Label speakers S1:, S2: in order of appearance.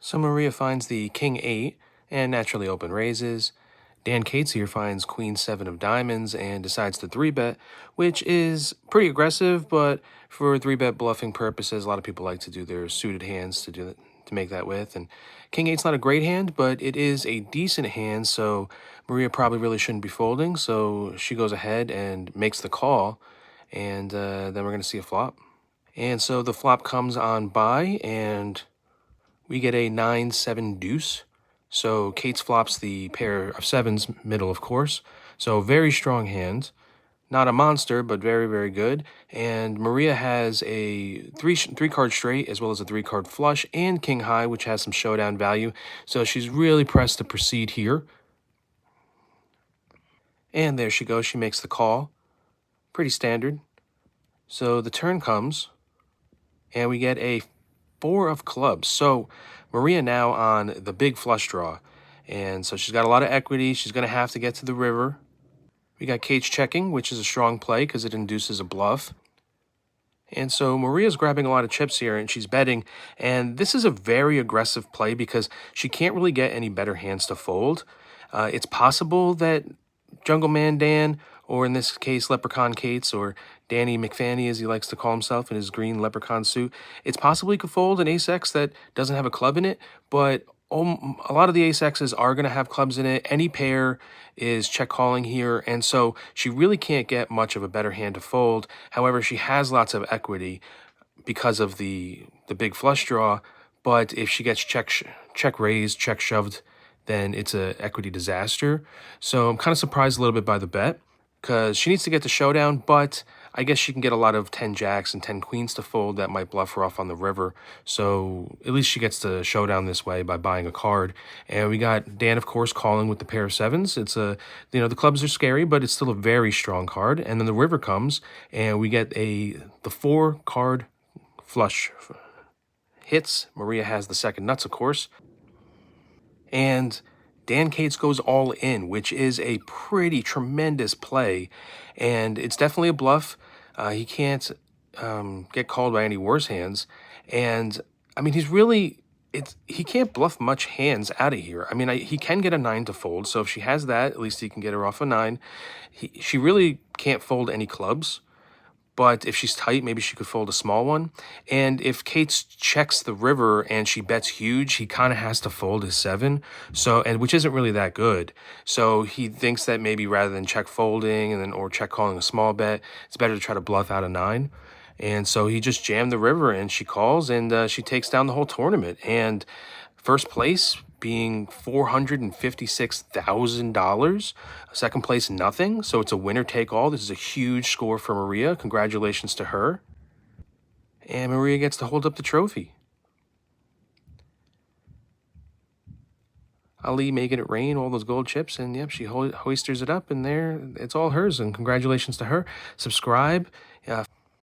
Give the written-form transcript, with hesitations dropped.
S1: So Maria finds the king 8 and naturally open raises. Dan Cates here finds queen 7 of diamonds and decides to 3-bet, which is pretty aggressive, but for 3-bet bluffing purposes, a lot of people like to do their suited hands to make that with. And king 8's not a great hand, but it is a decent hand, so Maria probably really shouldn't be folding, so she goes ahead and makes the call, and then we're going to see a flop. And so the flop comes on by, and we get a 9-7 deuce. So Cates flops the pair of sevens, middle, of course. So very strong hand. Not a monster, but very, very good. And Maria has a three card straight as well as a 3-card flush and king high, which has some showdown value. So she's really pressed to proceed here. And there she goes. She makes the call. Pretty standard. So the turn comes, and we get a 4 of clubs. So Maria now on the big flush draw. And so she's got a lot of equity. She's going to have to get to the river. We got Cates checking, which is a strong play because it induces a bluff. And so Maria's grabbing a lot of chips here, and she's betting. And this is a very aggressive play because she can't really get any better hands to fold. It's possible that Jungle Man Dan, or in this case, Leprechaun Cates, or Danny McFanny, as he likes to call himself in his green leprechaun suit, it's possible he could fold an ace-x that doesn't have a club in it, but a lot of the ace-x's are going to have clubs in it. Any pair is check calling here, and so she really can't get much of a better hand to fold. However, she has lots of equity because of the big flush draw, but if she gets check raised, check shoved, then it's a equity disaster. So I'm kind of surprised a little bit by the bet because she needs to get to showdown, but I guess she can get a lot of 10 jacks and 10 queens to fold that might bluff her off on the river. So at least she gets to showdown this way by buying a card. And we got Dan, of course, calling with the pair of sevens. It's the clubs are scary, but it's still a very strong card. And then the river comes, and we get the 4-card flush hits. Maria has the second nuts, of course. And Dan Cates goes all in, which is a pretty tremendous play. And it's definitely a bluff. He can't get called by any worse hands. And, I mean, he can't bluff much hands out of here. I mean, he can get a 9 to fold. So if she has that, at least he can get her off a 9. She really can't fold any clubs. But if she's tight, maybe she could fold a small one. And if Cates checks the river and she bets huge, he kind of has to fold his 7, which isn't really that good. So he thinks that maybe rather than check folding or check calling a small bet, it's better to try to bluff out a 9. And so he just jammed the river, and she calls, and she takes down the whole tournament. And first place being $456,000. Second place, nothing. So it's a winner take all. This is a huge score for Maria. Congratulations to her. And Maria gets to hold up the trophy. Ali making it rain, all those gold chips, and yep, she hoisters it up, and there, it's all hers, and congratulations to her. Subscribe.